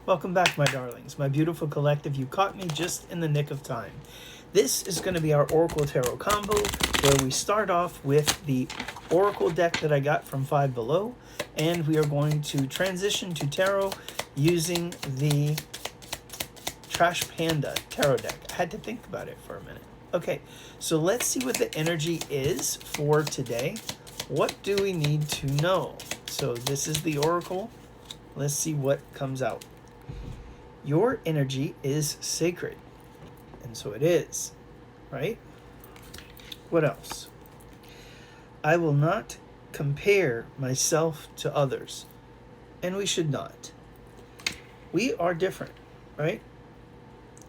Welcome back, my darlings, my beautiful collective. You caught me just in the nick of time. This is going to be our Oracle Tarot combo, where we start off with the Oracle deck that I got from Five Below, and we are going to transition to Tarot using the Trash Panda Tarot deck. I had to think about it for a minute. Okay, so let's see what the energy is for today. What do we need to know? So this is the Oracle. Let's see what comes out. Your energy is sacred. And so it is, right? What else? I will not compare myself to others. And we should not. We are different, right?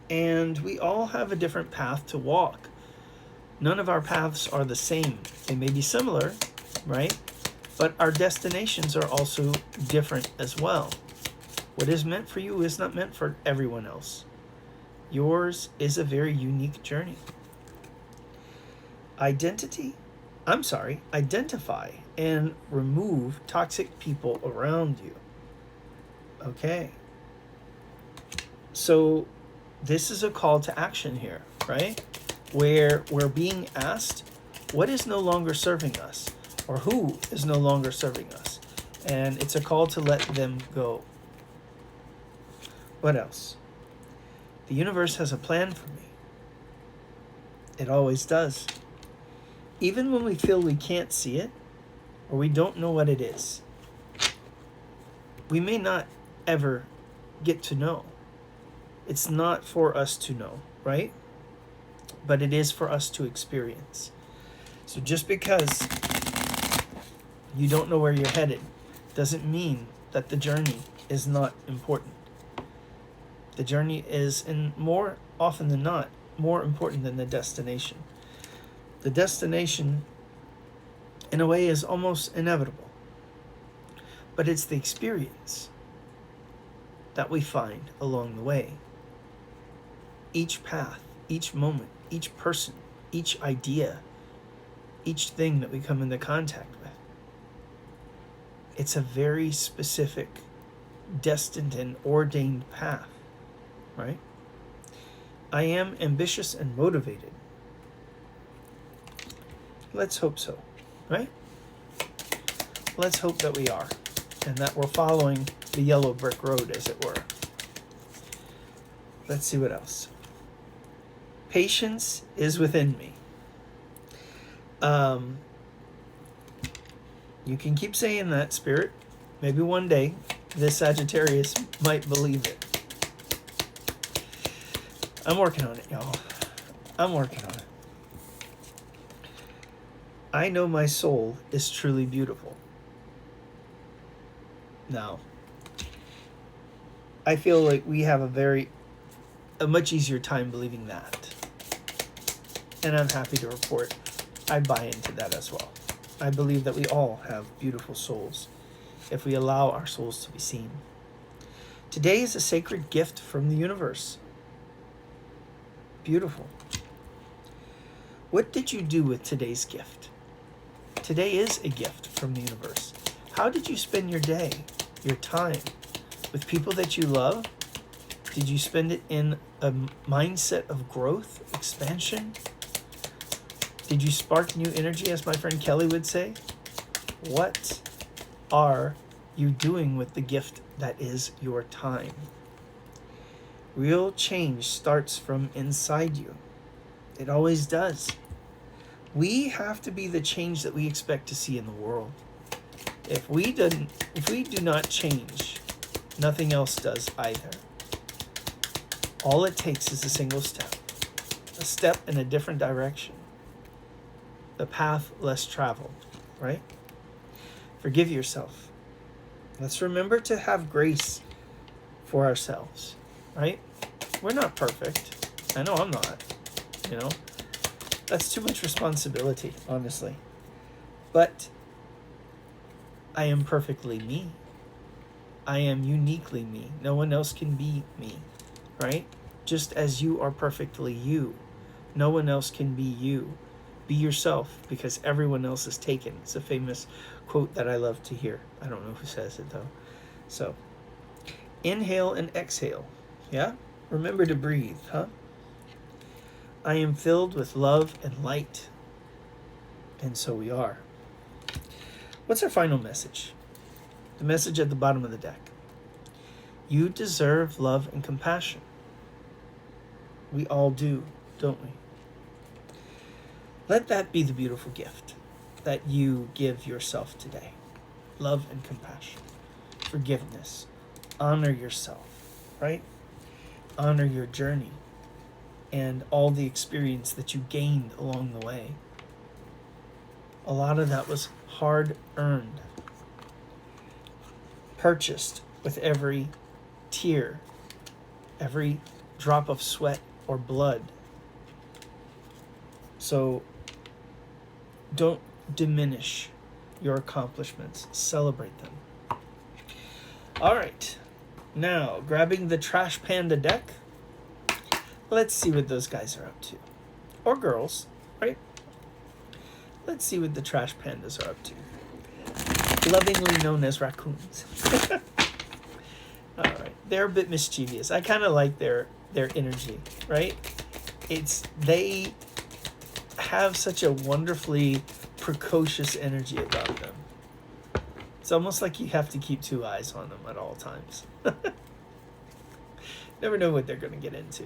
And we all have a different path to walk. None of our paths are the same. They may be similar, right? But our destinations are also different as well. What is meant for you is not meant for everyone else. Yours is a very unique journey. Identify and remove toxic people around you. Okay. So this is a call to action here, right? Where we're being asked what is no longer serving us, or who is no longer serving us. And it's a call to let them go. What else? The universe has a plan for me. It always does. Even when we feel we can't see it, or we don't know what it is, we may not ever get to know. It's not for us to know, right? But it is for us to experience. So just because you don't know where you're headed doesn't mean that the journey is not important. The journey is, more often than not, more important than the destination. The destination, in a way, is almost inevitable. But it's the experience that we find along the way. Each path, each moment, each person, each idea, each thing that we come into contact with. It's a very specific, destined and ordained path, right? I am ambitious and motivated. Let's hope so, right? Let's hope that we are, and that we're following the yellow brick road, as it were. Let's see what else. Patience is within me. You can keep saying that, Spirit. Maybe one day this Sagittarius might believe it. I'm working on it, y'all. I'm working on it. I know my soul is truly beautiful. Now, I feel like we have a much easier time believing that. And I'm happy to report I buy into that as well. I believe that we all have beautiful souls if we allow our souls to be seen. Today is a sacred gift from the universe. Beautiful. What did you do with today's gift? Today is a gift from the universe. How did you spend your day, your time, with people that you love? Did you spend it in a mindset of growth, expansion? Did you spark new energy, as my friend Kelly would say? What are you doing with the gift that is your time? Real change starts from inside you. It always does. We have to be the change that we expect to see in the world. If we do not change, nothing else does either. All it takes is a single step. A step in a different direction. The path less traveled, right? Forgive yourself. Let's remember to have grace for ourselves, right? We're not perfect. I know I'm not, That's too much responsibility, honestly. But I am perfectly me. I am uniquely me. No one else can be me, right? Just as you are perfectly you. No one else can be you. Be yourself, because everyone else is taken. It's a famous quote that I love to hear. I don't know who says it, though. So, Inhale and exhale. Yeah? Remember to breathe, huh? I am filled with love and light. And so we are. What's our final message? The message at the bottom of the deck. You deserve love and compassion. We all do, don't we? Let that be the beautiful gift that you give yourself today. Love and compassion. Forgiveness. Honor yourself, right? Honor your journey and all the experience that you gained along the way. A lot of that was hard-earned, purchased with every tear, every drop of sweat or blood. So don't diminish your accomplishments. Celebrate them. All right. Now, grabbing the Trash Panda deck, let's see what those guys are up to. Or girls, right? Let's see what the Trash Pandas are up to. Lovingly known as raccoons. All right. They're a bit mischievous. I kind of like their energy, right? They have such a wonderfully precocious energy about them. It's almost like you have to keep two eyes on them at all times. Never know what they're going to get into.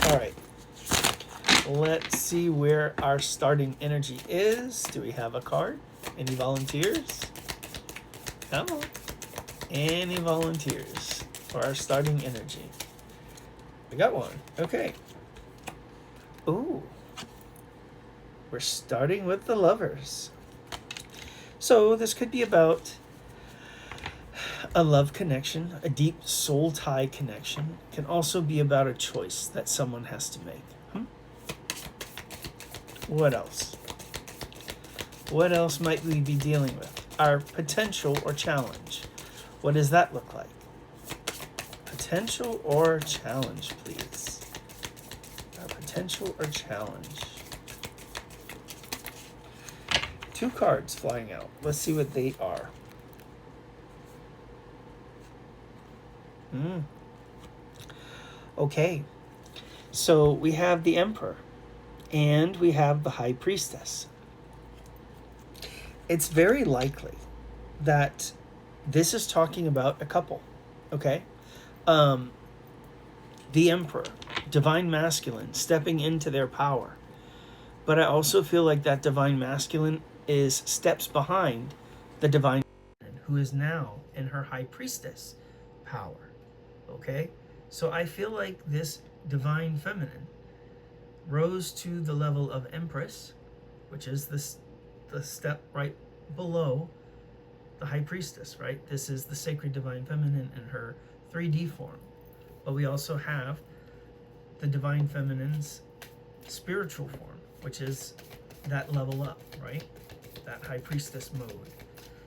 All right. Let's see where our starting energy is. Do we have a card? Any volunteers? Come on. Any volunteers for our starting energy? We got one. Okay. Ooh. We're starting with the Lovers. So this could be about a love connection, a deep soul tie connection. It can also be about a choice that someone has to make. What else? What else might we be dealing with? Our potential or challenge. What does that look like? Potential or challenge, please. Our potential or challenge. Two cards flying out. Let's see what they are. Okay. So we have the Emperor and we have the High Priestess. It's very likely that this is talking about a couple. Okay. The Emperor, divine masculine, stepping into their power. But I also feel like that divine masculine is steps behind the divine feminine, who is now in her High Priestess power. Okay? So I feel like this divine feminine rose to the level of Empress, which is the step right below the High Priestess, right? This is the sacred divine feminine in her 3D form. But we also have the divine feminine's spiritual form, which is that level up, right? That High Priestess mode.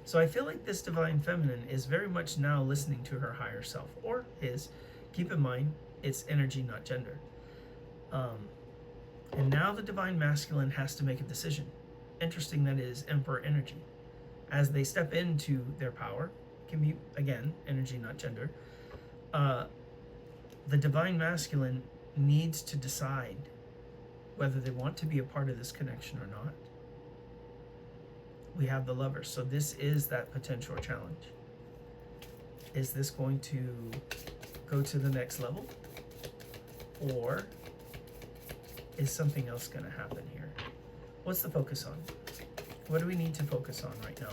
So I feel like this divine feminine is very much now listening to her higher self, or his. Keep in mind, it's energy, not gender. And now the divine masculine has to make a decision. Interesting, that is Emperor energy. As they step into their power, can be, again, energy, not gender. The divine masculine needs to decide whether they want to be a part of this connection or not. We have the Lovers. So this is that potential challenge. Is this going to go to the next level? Or is something else going to happen here? What's the focus on? What do we need to focus on right now?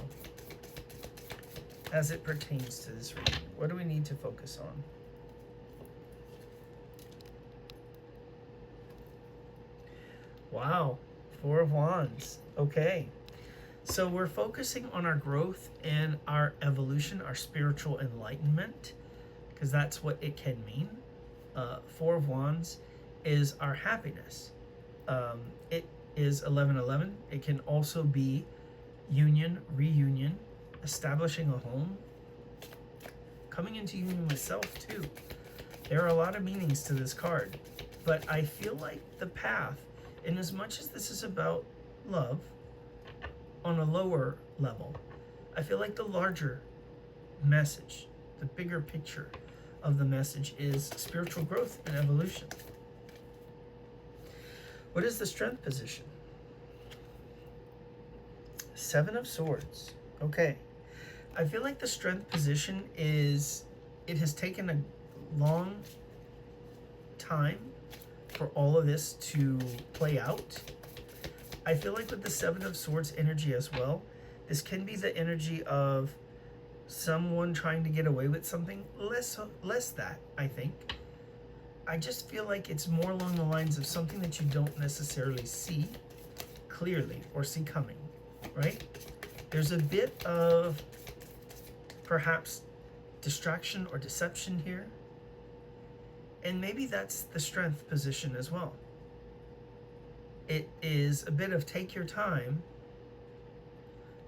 As it pertains to this reading, what do we need to focus on? Wow, Four of Wands. Okay. So we're focusing on our growth and our evolution, our spiritual enlightenment, because that's what it can mean. Four of Wands is our happiness. It is 11:11. It can also be union, reunion, establishing a home, coming into union with self too. There are a lot of meanings to this card, but I feel like the path, in as much as this is about love on a lower level, I feel like the larger message, the bigger picture of the message is spiritual growth and evolution. What is the strength position? Seven of Swords. Okay. I feel like the strength position is, it has taken a long time for all of this to play out. I feel like with the Seven of Swords energy as well, this can be the energy of someone trying to get away with something. Less that, I think. I just feel like it's more along the lines of something that you don't necessarily see clearly or see coming, right? There's a bit of perhaps distraction or deception here. And maybe that's the strength position as well. It is a bit of take your time,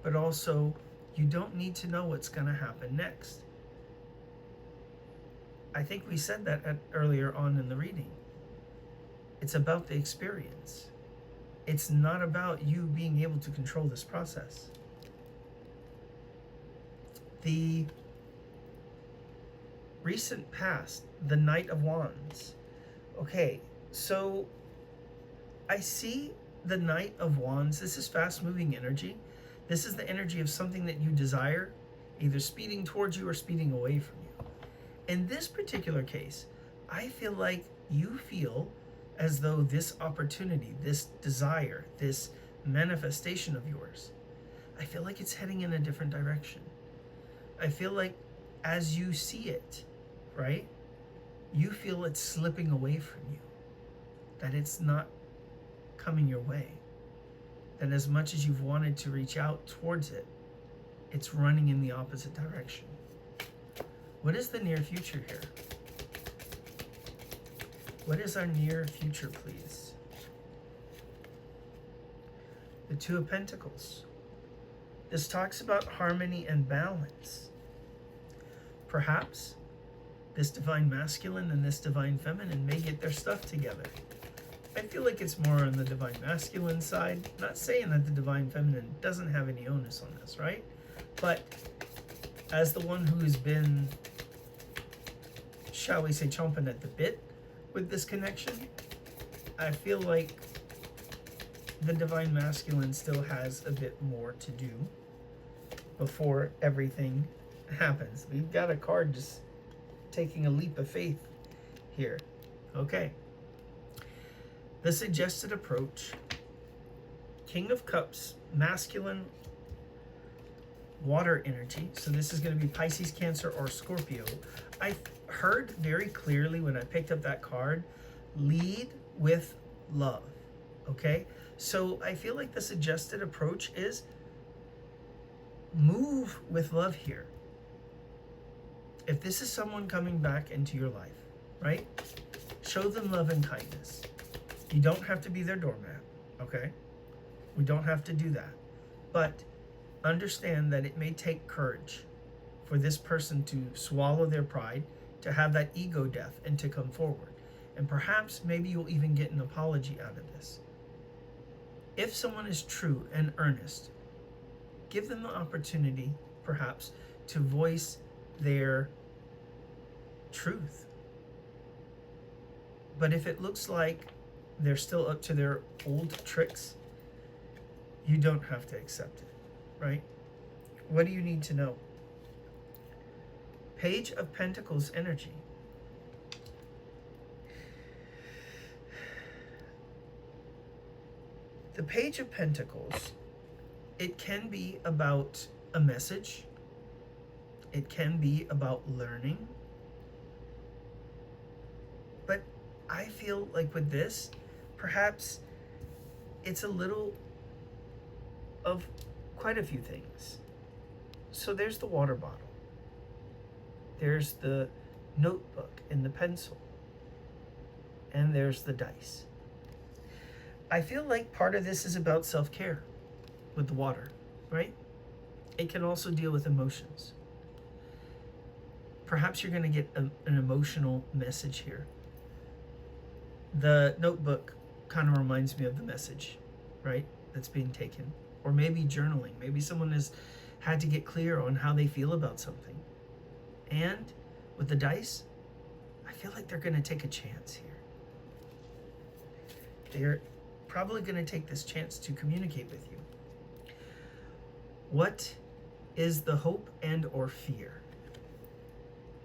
but also you don't need to know what's going to happen next. I think we said that earlier on in the reading. It's about the experience. It's not about you being able to control this process. The recent past, the Knight of Wands. Okay, so I see the Knight of Wands. This is fast-moving energy. This is the energy of something that you desire, either speeding towards you or speeding away from you. In this particular case, I feel like you feel as though this opportunity, this desire, this manifestation of yours, I feel like it's heading in a different direction. I feel like as you see it, right, you feel it's slipping away from you, that it's not coming your way, that as much as you've wanted to reach out towards it, it's running in the opposite direction. What is the near future here? What is our near future, please? The Two of Pentacles. This talks about harmony and balance. Perhaps this divine masculine and this divine feminine may get their stuff together. I feel like it's more on the divine masculine side. Not saying that the divine feminine doesn't have any onus on this, right? But as the one who's been, shall we say, chomping at the bit with this connection, I feel like the divine masculine still has a bit more to do before everything happens. We've got a card just taking a leap of faith here. Okay. The suggested approach. King of Cups, masculine, water energy. So this is going to be Pisces, Cancer, or Scorpio. I heard very clearly when I picked up that card, lead with love. Okay? So I feel like the suggested approach is move with love here. If this is someone coming back into your life, right? Show them love and kindness. You don't have to be their doormat, okay? We don't have to do that. But understand that it may take courage for this person to swallow their pride, to have that ego death, and to come forward. And perhaps maybe you'll even get an apology out of this. If someone is true and earnest, give them the opportunity, perhaps, to voice their truth. But if it looks like they're still up to their old tricks, you don't have to accept it, right? What do you need to know? Page of Pentacles energy. The Page of Pentacles, it can be about a message. It can be about learning. But I feel like with this, perhaps it's a little of quite a few things. So there's the water bottle. There's the notebook and the pencil. And there's the dice. I feel like part of this is about self-care with the water, right? It can also deal with emotions. Perhaps you're going to get an emotional message here. The notebook kind of reminds me of the message, right, that's being taken. Or maybe journaling. Maybe someone has had to get clear on how they feel about something. And with the dice, I feel like they're going to take a chance here. They're probably going to take this chance to communicate with you. What is the hope and or fear?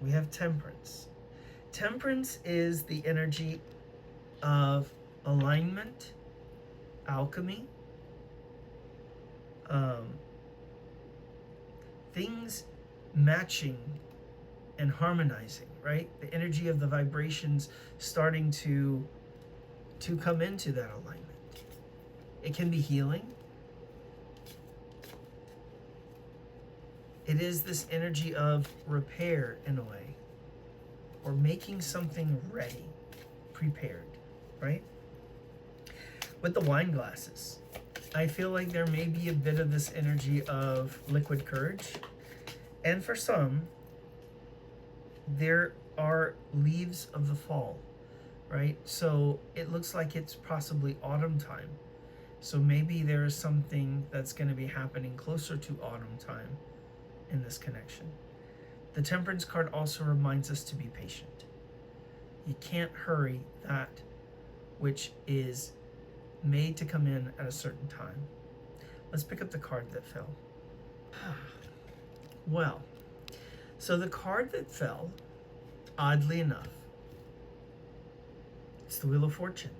We have Temperance. Temperance is the energy of alignment, alchemy, things matching and harmonizing, right? The energy of the vibrations starting to come into that alignment. It can be healing. It is this energy of repair in a way, or making something ready, prepared, right? With the wine glasses, I feel like there may be a bit of this energy of liquid courage. And for some, there are leaves of the fall, right? So it looks like it's possibly autumn time. So maybe there is something that's going to be happening closer to autumn time in this connection. The Temperance card also reminds us to be patient. You can't hurry that which is made to come in at a certain time. Let's pick up the card that fell. Well, so the card that fell, oddly enough, it's the Wheel of Fortune.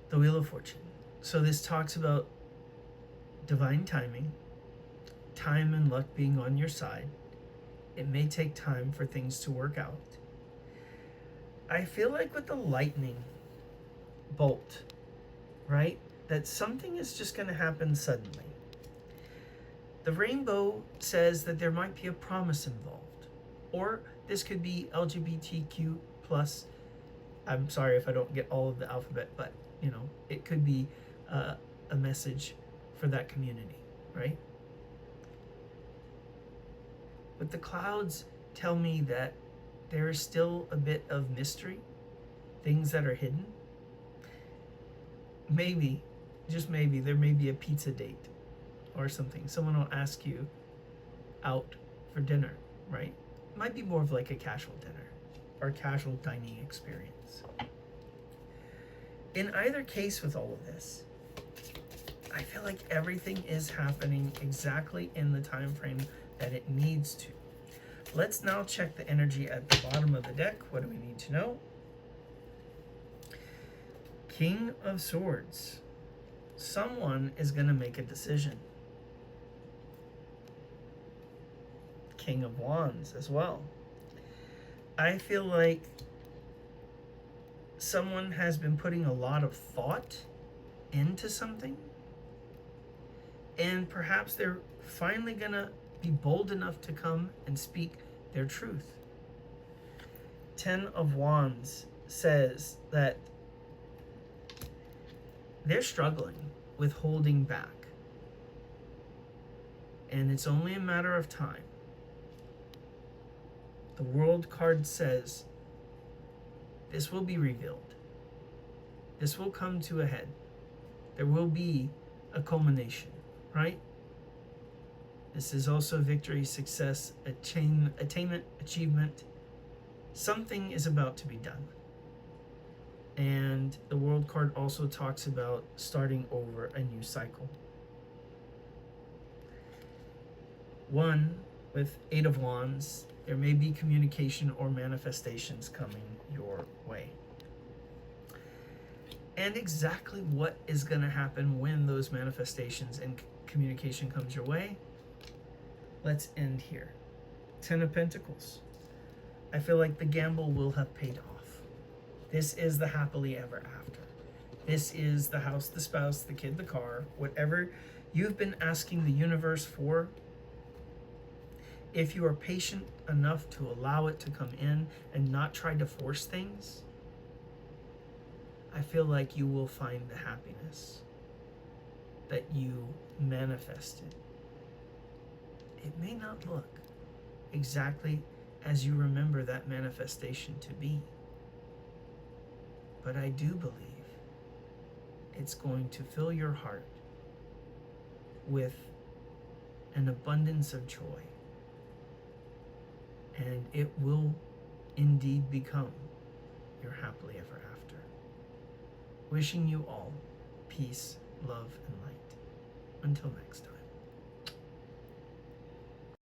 The Wheel of Fortune. So this talks about divine timing, time and luck being on your side. It may take time for things to work out. I feel like with the lightning bolt, right, that something is just going to happen suddenly. The rainbow says that there might be a promise involved, or this could be LGBTQ plus. I'm sorry if I don't get all of the alphabet, but you know, it could be a message for that community, right? But the clouds tell me that there is still a bit of mystery, things that are hidden. Maybe, just maybe, there may be a pizza date or something. Someone will ask you out for dinner, right? Might be more of like a casual dinner or casual dining experience. In either case with all of this, I feel like everything is happening exactly in the time frame that it needs to. Let's now check the energy at the bottom of the deck. What do we need to know? King of Swords. Someone is going to make a decision. King of Wands as well. I feel like someone has been putting a lot of thought into something, and perhaps they're finally going to be bold enough to come and speak their truth. 10 of Wands says that they're struggling with holding back, and it's only a matter of time. The World card says this will be revealed. This will come to a head. There will be a culmination, right? This is also victory, success, attainment, achievement. Something is about to be done. And the World card also talks about starting over a new cycle. 1 with 8 of Wands, there may be communication or manifestations coming your way. And exactly what is going to happen when those manifestations and communication comes your way, let's end here. 10 of Pentacles. I feel like the gamble will have paid off. This is the happily ever after. This is the house, the spouse, the kid, the car, whatever you've been asking the universe for. If you are patient enough to allow it to come in and not try to force things, I feel like you will find the happiness that you manifested. It may not look exactly as you remember that manifestation to be, but I do believe it's going to fill your heart with an abundance of joy. And it will indeed become your happily ever after. Wishing you all peace, love, and light. Until next time.